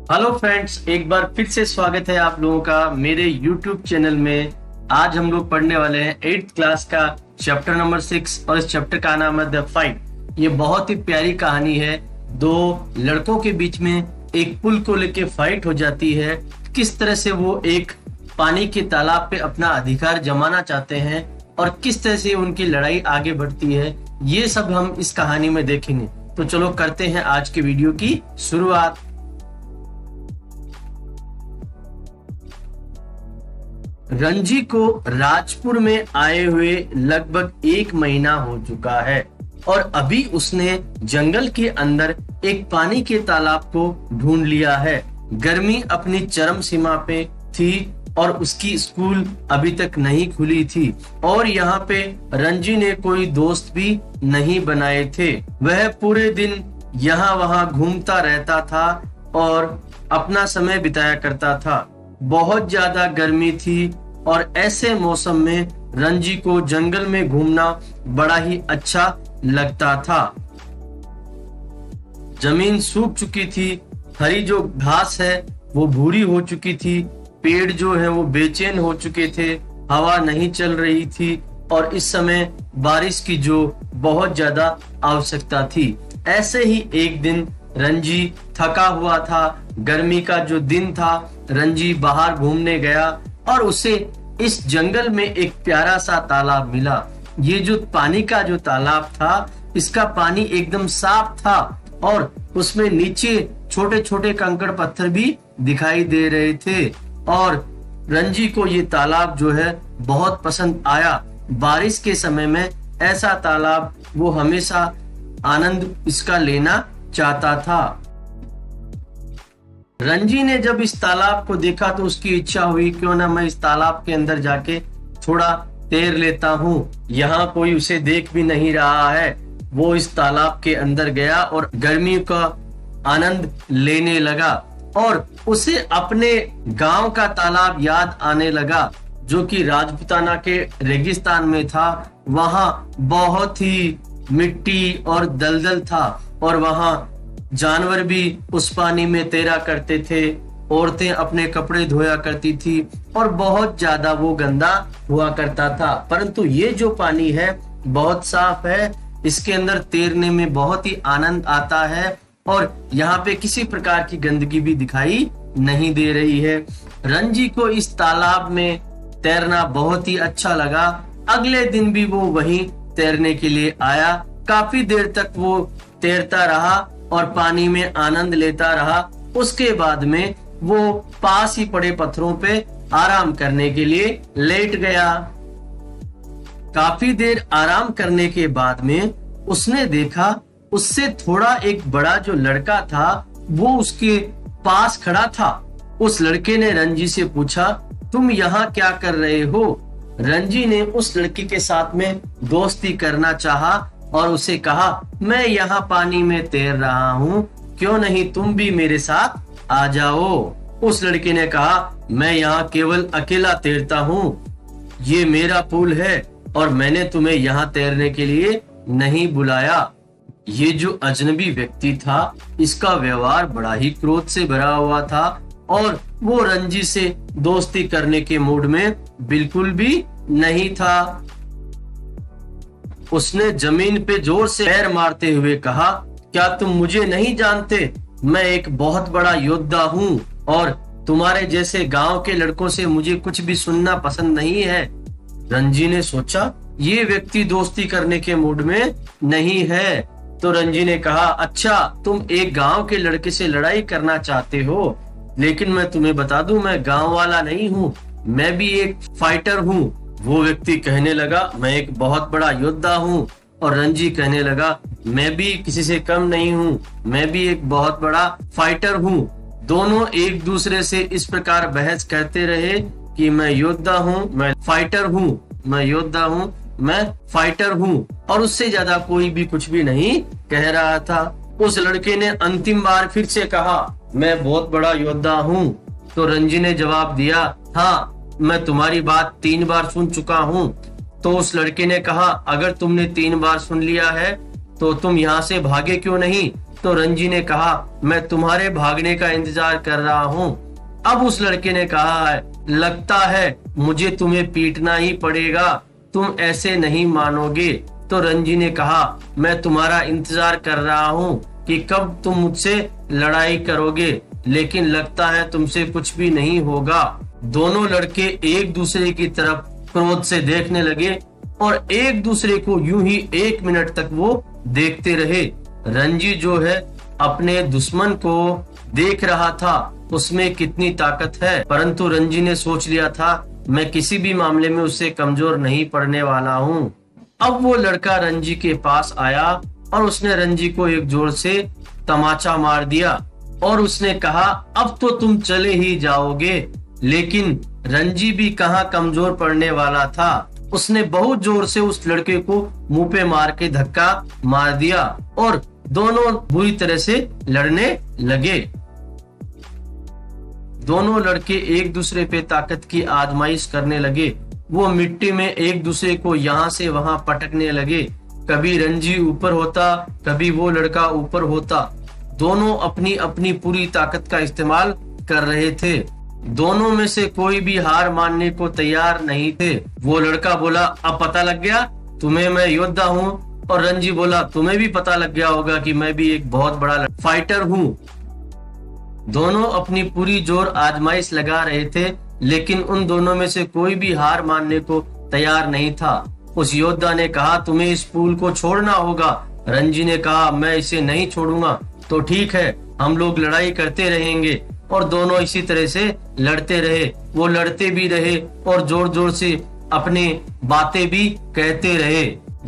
Hello friends, एक बार फिर से स्वागत है आप लोगों का मेरे YouTube चैनल में। आज हम लोग पढ़ने वाले हैं 8th क्लास का चैप्टर नंबर 6 और इस चैप्टर का नाम है द फाइट। ये बहुत ही प्यारी कहानी है। दो लड़कों के बीच में एक पुल को लेके फाइट हो जाती है। किस तरह से वो एक पानी के तालाब पे अपना अधिकार जमाना चाहते हैं और किस तरह से उनकी लड़ाई आगे बढ़ती है, ये सब हम इस कहानी में देखेंगे। तो चलो करते हैं आज के वीडियो की शुरुआत। रंजी को राजपुर में आए हुए लगभग 1 महीना हो चुका है और अभी उसने जंगल के अंदर एक पानी के तालाब को ढूंढ लिया है। गर्मी अपनी चरम सीमा पे थी और उसकी स्कूल अभी तक नहीं खुली थी और यहाँ पे रंजी ने कोई दोस्त भी नहीं बनाए थे। वह पूरे दिन यहाँ वहाँ घूमता रहता था और अपना समय बिताया करता था। बहुत ज्यादा गर्मी थी और ऐसे मौसम में रंजी को जंगल में घूमना बड़ा ही अच्छा लगता था। जमीन सूख चुकी थी, हरी जो घास है वो भूरी हो चुकी थी, पेड़ जो है वो बेचैन हो चुके थे, हवा नहीं चल रही थी और इस समय बारिश की जो बहुत ज्यादा आवश्यकता थी। ऐसे ही एक दिन रंजी थका हुआ था, गर्मी का जो दिन था, रंजी बाहर घूमने गया और उसे इस जंगल में एक प्यारा सा तालाब मिला। ये जो पानी का जो तालाब था, इसका पानी एकदम साफ था और उसमें नीचे छोटे छोटे कंकड़ पत्थर भी दिखाई दे रहे थे और रंजी को ये तालाब जो है बहुत पसंद आया। बारिश के समय में ऐसा तालाब वो हमेशा आनंद इसका लेना चाहता था। रंजी ने जब इस तालाब को देखा तो उसकी इच्छा हुई, क्यों ना मैं इस तालाब के अंदर जाके थोड़ा तैर लेता हूँ। यहाँ कोई उसे देख भी नहीं रहा है। वो इस तालाब के अंदर गया और गर्मी का आनंद लेने लगा और उसे अपने गांव का तालाब याद आने लगा जो कि राजपूताना के रेगिस्तान में था। वहां बहुत ही मिट्टी और दलदल था और वहां जानवर भी उस पानी में तैरा करते थे। औरतें अपने कपड़े धोया करती थी और बहुत ज्यादा वो गंदा हुआ करता था। परंतु ये जो पानी है बहुत साफ है, इसके अंदर तैरने में बहुत ही आनंद आता है और यहाँ पे किसी प्रकार की गंदगी भी दिखाई नहीं दे रही है। रंजी को इस तालाब में तैरना बहुत ही अच्छा लगा। अगले दिन भी वो वहीं तैरने के लिए आया। काफी देर तक वो तैरता रहा और पानी में आनंद लेता रहा। उसके बाद में वो पास ही पड़े पत्थरों पे आराम करने के लिए लेट गया। काफी देर आराम करने के बाद में उसने देखा उससे थोड़ा एक बड़ा जो लड़का था वो उसके पास खड़ा था। उस लड़के ने रंजी से पूछा, तुम यहाँ क्या कर रहे हो? रंजी ने उस लड़के के साथ में दोस्ती करना चाहा और उसे कहा, मैं यहाँ पानी में तैर रहा हूँ, क्यों नहीं तुम भी मेरे साथ आ जाओ। उस लड़के ने कहा, मैं यहाँ केवल अकेला तैरता हूँ, ये मेरा पुल है और मैंने तुम्हें यहाँ तैरने के लिए नहीं बुलाया। ये जो अजनबी व्यक्ति था, इसका व्यवहार बड़ा ही क्रोध से भरा हुआ था और वो रंजी से दोस्ती करने के मूड में बिल्कुल भी नहीं था। उसने जमीन पे जोर से पैर मारते हुए कहा, क्या तुम मुझे नहीं जानते? मैं एक बहुत बड़ा योद्धा हूँ और तुम्हारे जैसे गांव के लड़कों से मुझे कुछ भी सुनना पसंद नहीं है। रंजी ने सोचा ये व्यक्ति दोस्ती करने के मूड में नहीं है, तो रंजी ने कहा, अच्छा तुम एक गांव के लड़के से लड़ाई करना चाहते हो, लेकिन मैं तुम्हें बता दूं मैं गांव वाला नहीं हूँ, मैं भी एक फाइटर हूँ। वो व्यक्ति कहने लगा, मैं एक बहुत बड़ा योद्धा हूँ और रंजी कहने लगा, मैं भी किसी से कम नहीं हूँ, मैं भी एक बहुत बड़ा फाइटर हूँ। दोनों एक दूसरे से इस प्रकार बहस करते रहे कि मैं योद्धा हूँ, मैं फाइटर हूँ, मैं योद्धा हूँ, मैं फाइटर हूँ, और उससे ज्यादा कोई भी कुछ भी नहीं कह रहा था। उस लड़के ने अंतिम बार फिर से कहा, मैं बहुत बड़ा योद्धा हूँ। तो रंजी ने जवाब दिया, हाँ मैं तुम्हारी बात 3 बार सुन चुका हूँ। तो उस लड़के ने कहा, अगर तुमने 3 बार सुन लिया है तो तुम यहाँ से भागे क्यों नहीं? तो रंजी ने कहा, मैं तुम्हारे भागने का इंतजार कर रहा हूँ। अब उस लड़के ने कहा है, लगता है मुझे तुम्हें पीटना ही पड़ेगा, तुम ऐसे नहीं मानोगे। तो रंजी ने कहा, मैं तुम्हारा इंतजार कर रहा हूँ कि कब तुम मुझसे लड़ाई करोगे, लेकिन लगता है तुमसे कुछ भी नहीं होगा। दोनों लड़के एक दूसरे की तरफ क्रोध से देखने लगे और एक दूसरे को यूं ही 1 मिनट तक वो देखते रहे। रंजी जो है अपने दुश्मन को देख रहा था, उसमें कितनी ताकत है, परंतु रंजी ने सोच लिया था मैं किसी भी मामले में उससे कमजोर नहीं पड़ने वाला हूँ। अब वो लड़का रंजी के पास आया और उसने रंजी को एक जोर से तमाचा मार दिया और उसने कहा, अब तो तुम चले ही जाओगे। लेकिन रंजी भी कहाँ कमजोर पड़ने वाला था, उसने बहुत जोर से उस लड़के को मुंह पे मार के धक्का मार दिया और दोनों बुरी तरह से लड़ने लगे। दोनों लड़के एक दूसरे पे ताकत की आजमाइश करने लगे। वो मिट्टी में एक दूसरे को यहाँ से वहां पटकने लगे। कभी रंजी ऊपर होता, कभी वो लड़का ऊपर होता। दोनों अपनी अपनी पूरी ताकत का इस्तेमाल कर रहे थे। दोनों में से कोई भी हार मानने को तैयार नहीं थे। वो लड़का बोला, अब पता लग गया तुम्हें मैं योद्धा हूँ। और रंजी बोला, तुम्हें भी पता लग गया होगा कि मैं भी एक बहुत बड़ा फाइटर हूँ। दोनों अपनी पूरी जोर आजमाइश लगा रहे थे, लेकिन उन दोनों में से कोई भी हार मानने को तैयार नहीं था। उस योद्धा ने कहा, तुम्हें इस पुल को छोड़ना होगा। रंजी ने कहा, मैं इसे नहीं छोड़ूंगा। तो ठीक है, हम लोग लड़ाई करते रहेंगे। और दोनों इसी तरह से लड़ते रहे। वो लड़ते भी रहे और जोर जोर से अपनी बातें भी कहते रहे।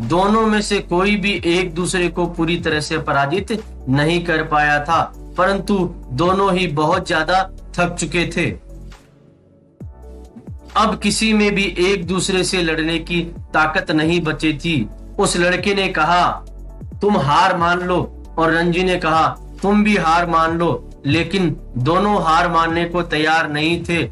दोनों में से कोई भी एक दूसरे को पूरी तरह से पराजित नहीं कर पाया था, परंतु दोनों ही बहुत ज्यादा थक चुके थे। अब किसी में भी एक दूसरे से लड़ने की ताकत नहीं बची थी। उस लड़के ने कहा, तुम हार मान लो, और रंजी ने कहा, तुम भी हार मान लो। लेकिन दोनों हार मानने को तैयार नहीं थे।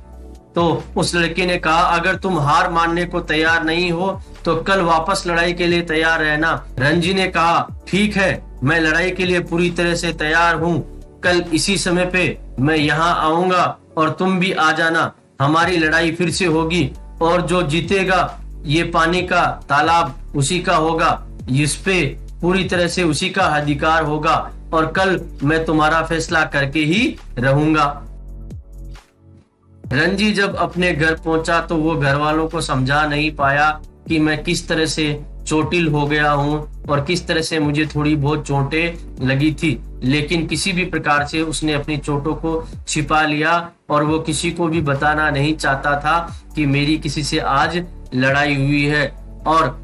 तो उस लड़के ने कहा, अगर तुम हार मानने को तैयार नहीं हो तो कल वापस लड़ाई के लिए तैयार रहना। रंजी ने कहा, ठीक है, मैं लड़ाई के लिए पूरी तरह से तैयार हूँ। कल इसी समय पे मैं यहाँ आऊंगा और तुम भी आ जाना। हमारी लड़ाई फिर से होगी और जो जीतेगा ये पानी का तालाब उसी का होगा, इस पे पूरी तरह से उसी का अधिकार होगा और कल मैं तुम्हारा फैसला करके ही रहूंगा। रंजी जब अपने घर पहुंचा तो वो घर वालों को समझा नहीं पाया कि मैं किस तरह से चोटिल हो गया हूँ और किस तरह से मुझे थोड़ी बहुत चोटें लगी थी। लेकिन किसी भी प्रकार से उसने अपनी चोटों को छिपा लिया और वो किसी को भी बताना नहीं चाहता था कि मेरी किसी से आज लड़ाई हुई है। और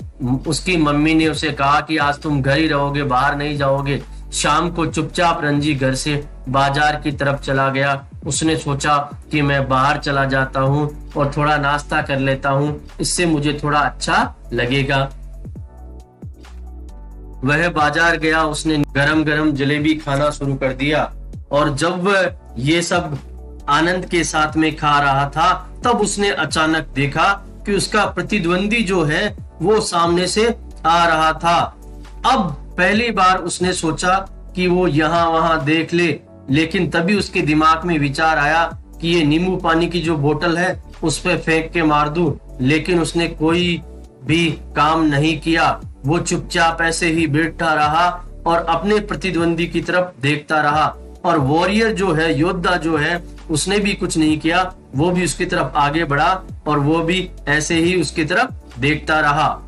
उसकी मम्मी ने उसे कहा कि आज तुम घर ही रहोगे, बाहर नहीं जाओगे। शाम को चुपचाप रंजी घर से बाजार की तरफ चला गया। उसने सोचा कि मैं बाहर चला जाता हूँ और थोड़ा नाश्ता कर लेता हूँ, इससे मुझे थोड़ा अच्छा लगेगा। वह बाजार गया, उसने गरम गरम जलेबी खाना शुरू कर दिया और जब वह ये सब आनंद के साथ में खा रहा था तब उसने अचानक देखा कि उसका प्रतिद्वंदी जो है वो सामने से आ रहा था। अब पहली बार उसने सोचा कि वो यहाँ वहां देख ले, लेकिन तभी उसके दिमाग में विचार आया कि ये नींबू पानी की जो बोतल है उस पे फेंक के मार दूं। लेकिन उसने कोई भी काम नहीं किया। वो चुपचाप ऐसे ही बैठा रहा और अपने प्रतिद्वंदी की तरफ देखता रहा। और वॉरियर जो है, योद्धा जो है, उसने भी कुछ नहीं किया। वो भी उसकी तरफ आगे बढ़ा और वो भी ऐसे ही उसकी तरफ देखता रहा।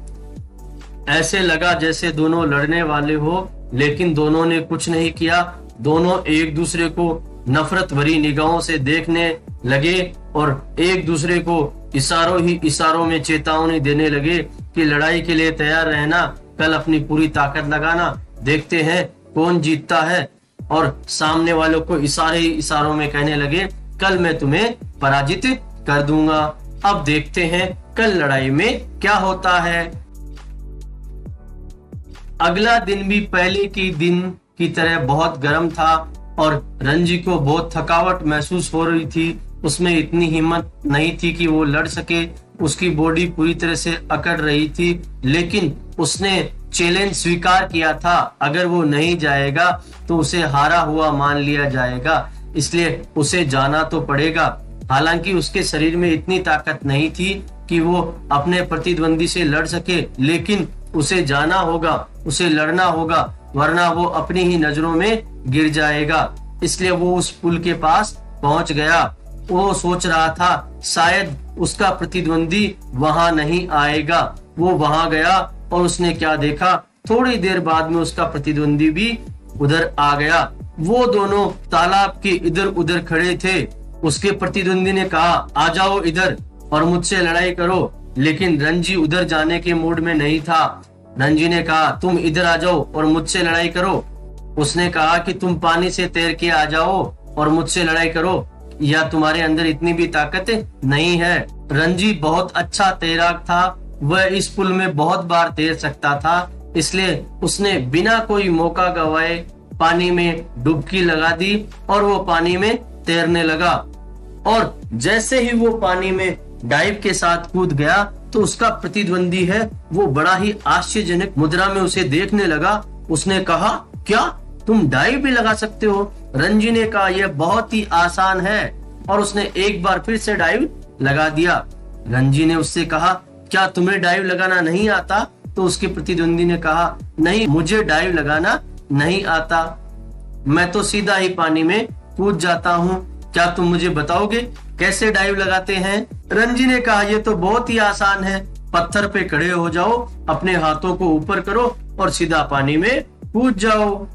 ऐसे लगा जैसे दोनों लड़ने वाले हो, लेकिन दोनों ने कुछ नहीं किया। दोनों एक दूसरे को नफरत भरी निगाहों से देखने लगे और एक दूसरे को इशारों ही इशारों में चेतावनी देने लगे कि लड़ाई के लिए तैयार रहना, कल अपनी पूरी ताकत लगाना, देखते हैं कौन जीतता है। और सामने वालों को इशारे ही इशारों में कहने लगे, कल मैं तुम्हें पराजित कर दूंगा। अब देखते हैं कल लड़ाई में क्या होता है। अगला दिन भी पहले की दिन की तरह बहुत गर्म था और रंजी को बहुत थकावट महसूस हो रही थी। उसमें इतनी हिम्मत नहीं थी कि वो लड़ सके। उसकी बॉडी पूरी तरह से अकड़ रही थी, लेकिन उसने चैलेंज स्वीकार किया था, अगर वो नहीं जाएगा तो उसे हारा हुआ मान लिया जाएगा, इसलिए उसे जाना तो पड़ेगा। हालांकि उसके शरीर में इतनी ताकत नहीं थी कि वो अपने प्रतिद्वंदी से लड़ सके, लेकिन उसे जाना होगा, उसे लड़ना होगा, वरना वो अपनी ही नजरों में गिर जाएगा। इसलिए वो उस पुल के पास पहुंच गया। वो सोच रहा था शायद उसका प्रतिद्वंदी वहां नहीं आएगा। वो वहां गया और उसने क्या देखा, थोड़ी देर बाद में उसका प्रतिद्वंदी भी उधर आ गया। वो दोनों तालाब के इधर उधर खड़े थे। उसके प्रतिद्वंदी ने कहा, आ जाओ इधर और मुझसे लड़ाई करो, लेकिन रंजी उधर जाने के मूड में नहीं था। रंजी ने कहा, तुम इधर आ जाओ और मुझसे लड़ाई करो। उसने कहा कि तुम पानी से तैर के आ जाओ और मुझसे लड़ाई करो, या तुम्हारे अंदर इतनी भी ताकत नहीं है। रंजी बहुत अच्छा तैराक था, वह इस पुल में बहुत बार तैर सकता था, इसलिए उसने बिना कोई मौका गवाए पानी में डुबकी लगा दी और वो पानी में तैरने लगा। और जैसे ही वो पानी में डाइव के साथ कूद गया तो उसका प्रतिद्वंदी है वो बड़ा ही आश्चर्यजनक मुद्रा में उसे देखने लगा। उसने कहा, क्या तुम डाइव भी लगा सकते हो? रंजी ने कहा, यह बहुत ही आसान है, और उसने एक बार फिर से डाइव लगा दिया। रंजी ने उससे कहा, क्या तुम्हें डाइव लगाना नहीं आता? तो उसके प्रतिद्वंदी ने कहा, नहीं, मुझे डाइव लगाना नहीं आता, मैं तो सीधा ही पानी में कूद जाता हूँ। क्या तुम मुझे बताओगे कैसे डाइव लगाते हैं? रंजी ने कहा, यह तो बहुत ही आसान है, पत्थर पे खड़े हो जाओ, अपने हाथों को ऊपर करो और सीधा पानी में कूद जाओ।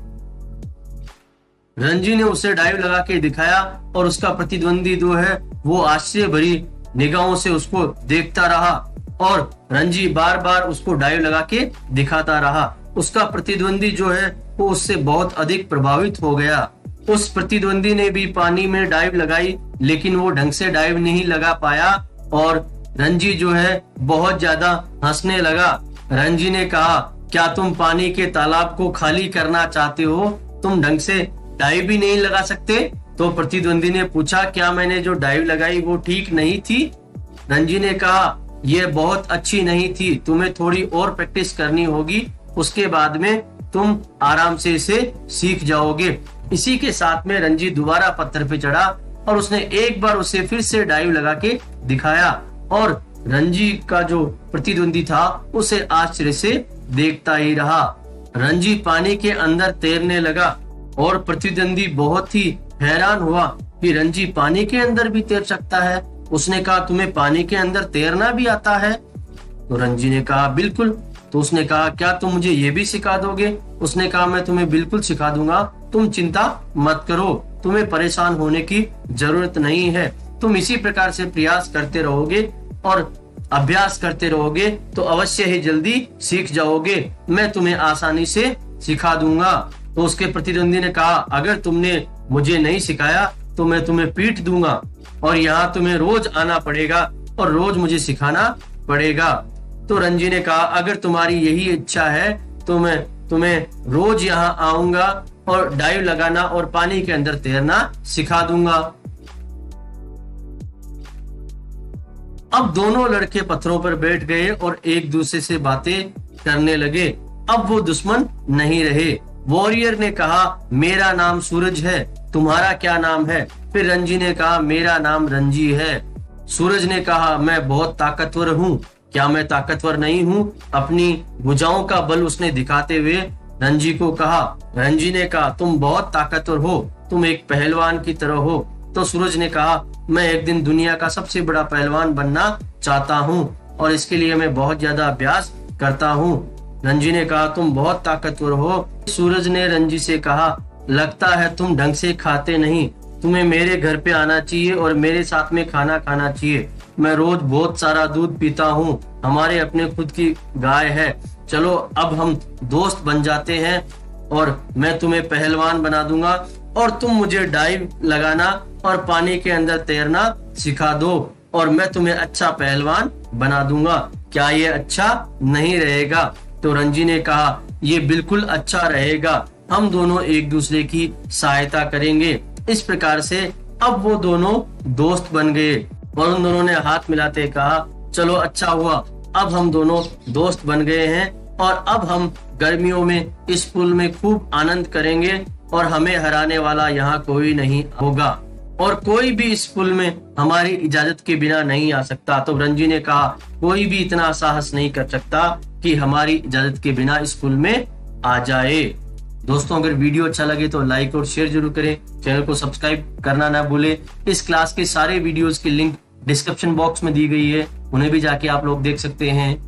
रंजी ने उसे डाइव लगा के दिखाया और उसका प्रतिद्वंदी जो है वो आश्चर्य भरी निगाहों से उसको देखता रहा, और रंजी बार बार उसको डाइव लगा के दिखाता रहा। उसका प्रतिद्वंदी जो है वो उससे बहुत अधिक प्रभावित हो गया। उस प्रतिद्वंदी ने भी पानी में डाइव लगाई, लेकिन वो ढंग से डाइव नहीं लगा पाया और रंजी जो है बहुत ज्यादा हंसने लगा। रंजी ने कहा, क्या तुम पानी के तालाब को खाली करना चाहते हो? तुम ढंग से डाइव भी नहीं लगा सकते? तो प्रतिद्वंदी ने पूछा, क्या मैंने जो डाइव लगाई वो ठीक नहीं थी? रंजी ने कहा, यह बहुत अच्छी नहीं थी, तुम्हें थोड़ी और प्रैक्टिस करनी होगी, उसके बाद में तुम आराम से इसे सीख जाओगे। इसी के साथ में रंजी दोबारा पत्थर पे चढ़ा और उसने एक बार उसे फिर से डाइव लगा के दिखाया, और रंजी का जो प्रतिद्वंदी था उसे आश्चर्य से देखता ही रहा। रंजी पानी के अंदर तैरने लगा और प्रतिद्वंदी बहुत ही हैरान हुआ कि रंजी पानी के अंदर भी तैर सकता है। उसने कहा, तुम्हें पानी के अंदर तैरना भी आता है? तो रंजी ने कहा, बिल्कुल। तो उसने कहा, क्या तुम मुझे ये भी सिखा दोगे? उसने कहा, मैं तुम्हें बिल्कुल सिखा दूंगा, तुम चिंता मत करो, तुम्हें परेशान होने की जरूरत नहीं है। तुम इसी प्रकार से प्रयास करते रहोगे और अभ्यास करते रहोगे तो अवश्य ही जल्दी सीख जाओगे, मैं तुम्हें आसानी से सिखा दूंगा। तो उसके प्रतिद्वंदी ने कहा, अगर तुमने मुझे नहीं सिखाया तो मैं तुम्हें पीट दूंगा और यहाँ तुम्हें रोज आना पड़ेगा और रोज मुझे सिखाना पड़ेगा। तो रंजी ने कहा, अगर तुम्हारी यही इच्छा है तो मैं तुम्हें रोज यहाँ आऊंगा और डाइव लगाना और पानी के अंदर तैरना सिखा दूंगा। अब दोनों लड़के पत्थरों पर बैठ गए और एक दूसरे से बातें करने लगे। अब वो दुश्मन नहीं रहे। वॉरियर ने कहा, मेरा नाम सूरज है, तुम्हारा क्या नाम है? फिर रंजी ने कहा, मेरा नाम रंजी है। सूरज ने कहा, मैं बहुत ताकतवर हूँ। क्या मैं ताकतवर नहीं हूँ? अपनी भुजाओं का बल उसने दिखाते हुए रंजी को कहा। रंजी ने कहा, तुम बहुत ताकतवर हो, तुम एक पहलवान की तरह हो। तो सूरज ने कहा, मैं एक दिन दुनिया का सबसे बड़ा पहलवान बनना चाहता हूँ और इसके लिए मैं बहुत ज्यादा अभ्यास करता हूँ। रंजी ने कहा, तुम बहुत ताकतवर हो। सूरज ने रंजी से कहा, लगता है तुम ढंग से खाते नहीं, तुम्हें मेरे घर पे आना चाहिए और मेरे साथ में खाना खाना चाहिए। मैं रोज बहुत सारा दूध पीता हूँ, हमारे अपने खुद की गाय है। चलो अब हम दोस्त बन जाते हैं और मैं तुम्हें पहलवान बना दूंगा और तुम मुझे डाइव लगाना और पानी के अंदर तैरना सिखा दो और मैं तुम्हें अच्छा पहलवान बना दूंगा। क्या ये अच्छा नहीं रहेगा? तो रंजी ने कहा, ये बिल्कुल अच्छा रहेगा, हम दोनों एक दूसरे की सहायता करेंगे। इस प्रकार से अब वो दोनों दोस्त बन गए और उन दोनों ने हाथ मिलाते कहा, चलो अच्छा हुआ, अब हम दोनों दोस्त बन गए हैं और अब हम गर्मियों में इस पुल में खूब आनंद करेंगे और हमें हराने वाला यहाँ कोई नहीं होगा और कोई भी इस पुल में हमारी इजाजत के बिना नहीं आ सकता। तो रंजी ने कहा कोई भी इतना साहस नहीं कर सकता कि हमारी इजाजत के बिना इस पुल में आ जाए। दोस्तों अगर वीडियो अच्छा लगे तो लाइक और शेयर जरूर करें, चैनल को सब्सक्राइब करना ना भूलें। इस क्लास के सारे वीडियोस की लिंक डिस्क्रिप्शन बॉक्स में दी गई है, उन्हें भी जाके आप लोग देख सकते हैं।